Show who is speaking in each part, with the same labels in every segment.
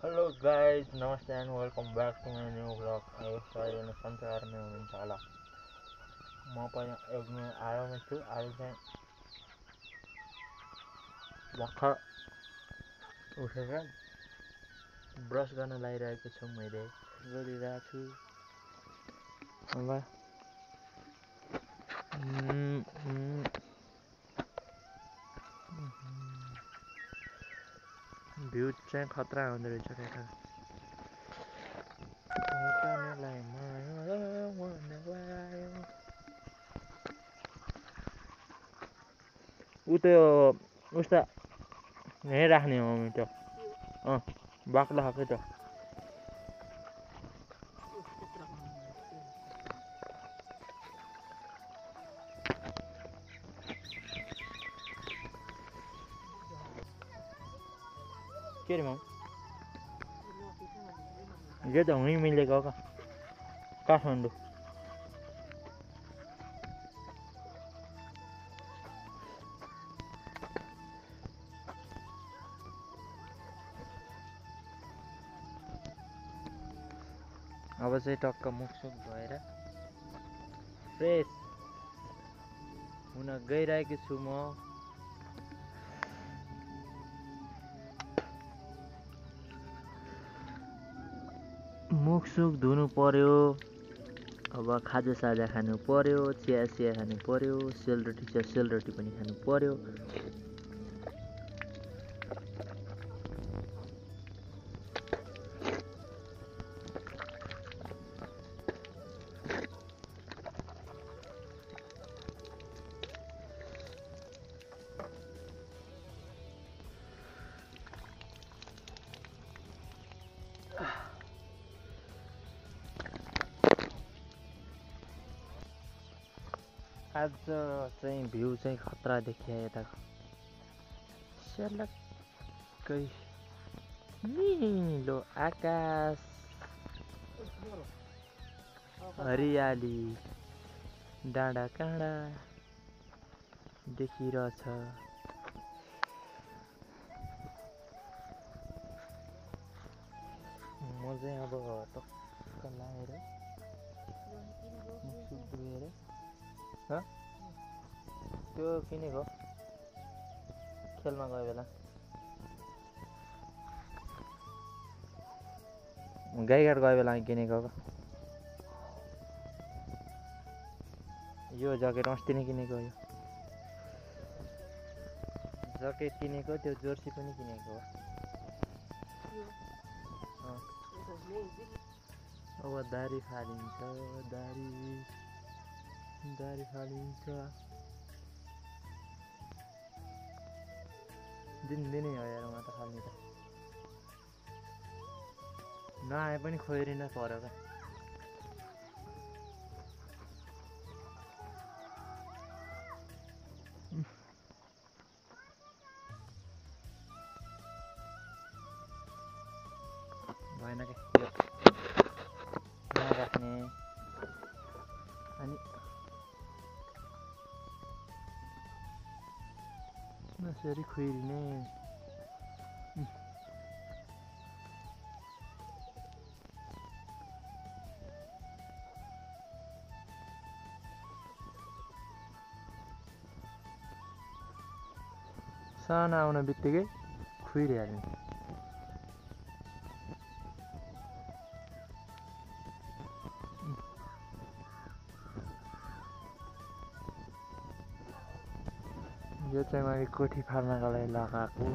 Speaker 1: Hello guys, namaste and welcome back to my new vlog. I hope so everyone सन्चै आरामै हुनुहुन्छ होला। म पनि एकदमै आरामै छु। आज चाहिँ भर्खर उठेर ब्रस गर्न लागिरहेको छु। मैले गरिरहेको छु। अब भ्यू चाहिँ खतरा हुँदो रहेछ क्या। उ त्यो उस्ता यहीँ राख्ने हो त्यो बाक्लो खाएको त्यो के रे माउ यो त हुँइ मिलेको हो काठमाडौँ। अब चाहिँ टक्क मुखसुख भएर फ्रेस हुन गइरहेको छु म। मुखसुख धुनु पर्यो। अब खाजा साजा खानु पर्यो, चिया खानु पर्यो, सेलरोटी पनि खानु पर्यो। आज चाहिँ भ्यू चाहिँ खतरा देखियो। यता सेलक्कै नीलो आकाश, हरियाली, डाँडा काँडा देखिरहेछ। म चाहिँ अब टक्क लाएर मुखसुख धोएर त्यो किनेको खेलमा गयो बेला गाईघाट गयो बेला किनेको। यो ज्याकेट अस्ति नै किनेको। यो ज्याकेट किनेको, त्यो जर्सी पनि किनेको हो। अब दारी फालिन्छ, दारी फालिन्छ। दिनदिनै हो यार, म त फाल्ने त नआए पनि खोइरिन पर्यो क्या। भएन क्या यो नराख्ने अनि नसरी खोइरिने। साना आउन बित्तिकै खुइरिहाल्ने। यो चाहिँ मैले कोठी फाल्नको लागि लगाएको।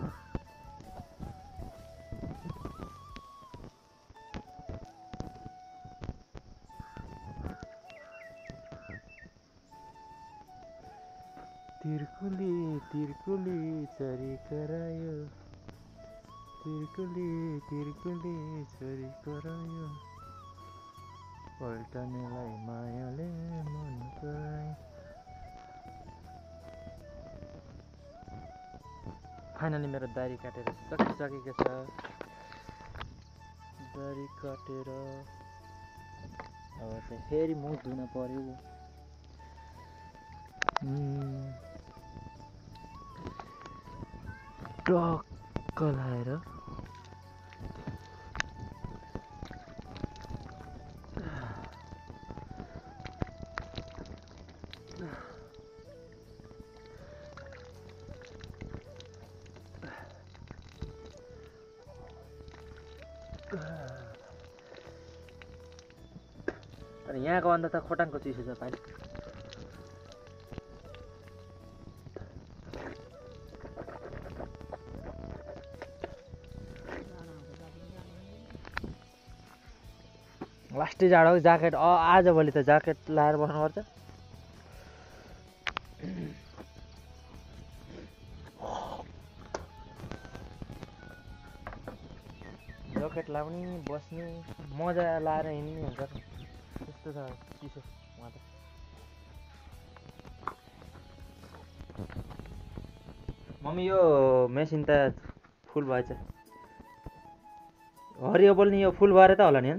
Speaker 1: तिर्कुली तिर्कुली चरी करायो, तिर्कुली चरी करायो, पल्टनेलाई मायाले मन परायो। फाइनली मेरो दारी काटेर सकिसकेको छ। दारी काटेर अब चाहिँ फेरि मुख धुन पर्यो। टक्क लाएर अनि यहाँको अन्त त खोटाङको चिसो छ पानी लास्टै जाडो ज्याकेट आजभोलि त ज्याकेट लाएर बस्नुपर्छ ज्याकेट लाउने बस्ने मजा लाएर हिँड्ने हुन्छ त्यस्तो छ चिसो वहाँ त मम्मी यो मेसिन त फुल भएछ हरियो बोल्ने यो फुल भएर त होला नि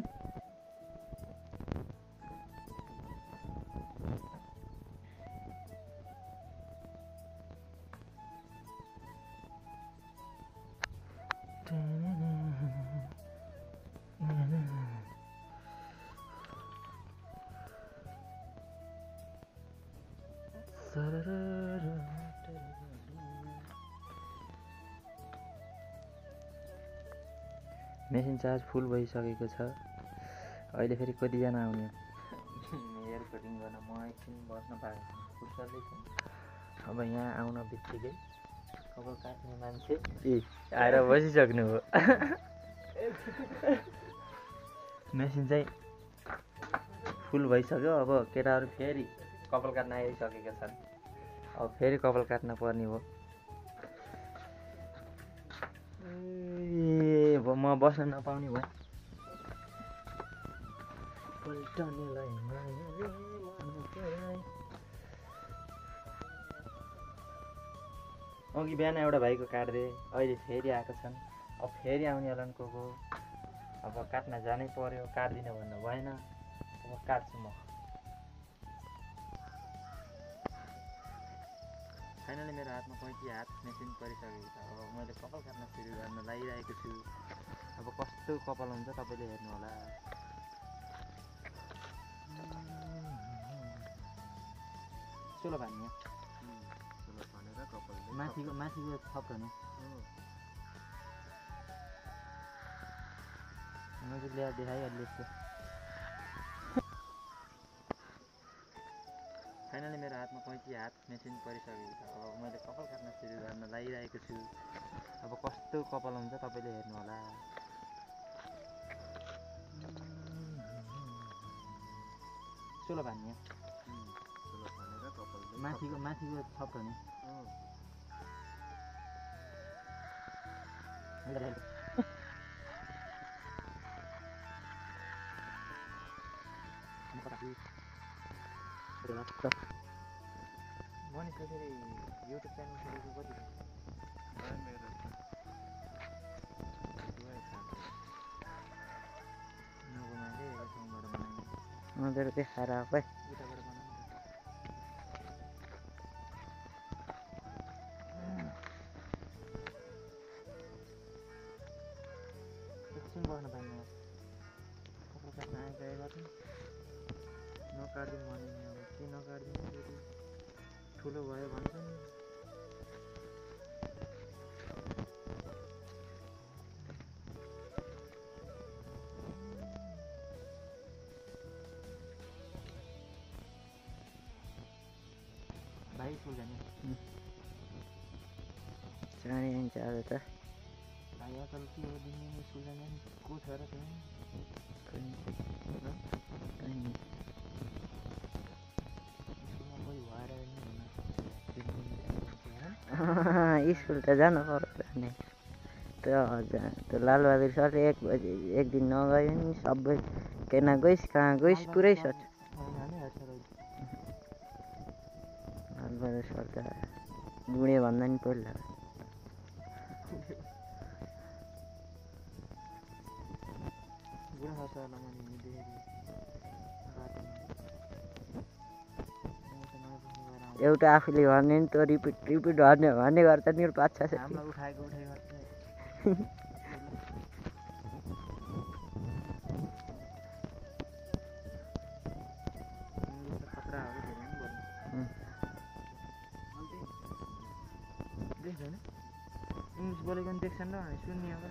Speaker 1: मेसिन चार्ज फुल भइसकेको छ अहिले फेरि कतिजना आउने हेयर कटिङ गर्न म एकछिन बस्न पाएको फुर्सदै छैन अब यहाँ आउन बित्तिकै कपाल काट्ने मान्छे आएर बसिसक्नु हो मेसिन चाहिँ फुल भइसक्यो अब केटाहरू फेरि कपाल काट्न आइसकेका छन् अब फेरि कपाल काट्न पर्ने हो म बस्न नपाउने भयो अघि बिहान एउटा भाइको काट्दै अहिले फेरि आएको छन् अब फेरि आउने होला को अब काट्न जानै पर्यो काट्दिनँ भन्नु भएन अब काट्छु म फाइनली मेरो हातमा कैँची हात मेसिन परिसकेको छ अब मैले कपाल काट्न सुरु गर्न लागिरहेको छु अब कस्तो कपाल हुन्छ तपाईँले हेर्नु होला चलो भान्ने माथिको थप्नु मैले ल्याएर देखाइहाल्छु यसको फाइनली मेरो हातमा कैँची हात मेसिन परिसकेको छ अब मैले कपाल काट्न सुरु गर्न लागिरहेको छु अब कस्तो कपाल हुन्छ तपाईँले हेर्नु होला चलो भान्ने माथिको थप्नु मनिष फेरि युट्युब च्यानल खोलेको कति मेरो देखाएर आएको है एकछिन बस्न पाइँदैन कपाल काट्न आइसकेको गर्छु नकाट्दिउँ भने अब के नकाट्दिउँ फेरि ठुलो भयो भन्छ नि भाइ स्कुल जाने जाने हुन्छ आज त भाइ आजकल के हो दिने स्कुल जाने को छ र त्यहाँ स्कुल त जानु पर्छ नि त्यो लालबहादुर सरले 1 बजे एक दिन नगयो नि सबै केना गइस कहाँ गइस पुरै सर लालबहादुर सर त बुढे भन्दा नि पहिला एउटा आफूले भने नि त रिपिट भन्ने गर्छ नि 5-6 हामीलाई उठाएको गर्छ इंग्लिश बोलेको नि देख्छन् र सुन्ने अब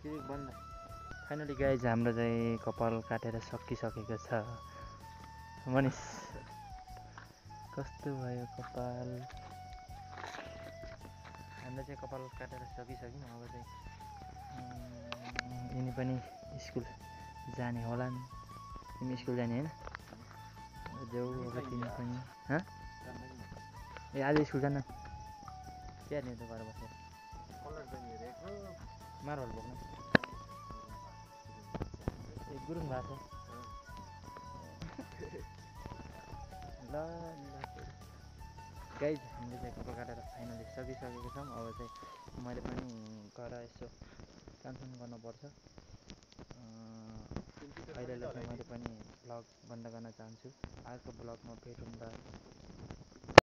Speaker 1: फाइनली गाइज हाम्रो चाहिँ कपाल काटेर सकिसकेको छ। मनिष कस्तो भयो कपाल? हामीले चाहिँ कपाल काटेर सकिसक्यौँ। अब चाहिँ यिनी पनि स्कुल जाने होलान्। तिमी स्कुल जाने होइन? जाऊ अब तिमी पनि। ए आज स्कुल जान्न? के हेर्ने त घर बसेर? मार्बल बोक्नु ए गुरुङ भएको छ। ल गाइज हामीले चाहिँ कपाल काटेर फाइनली सकिसकेको छौँ। अब चाहिँ मैले पनि गएर यसो कामसाम गर्नुपर्छ। अहिलेलाई चाहिँ मैले पनि भ्लग बन्द गर्न चाहन्छु। अर्को भ्लगमा भेटौँला।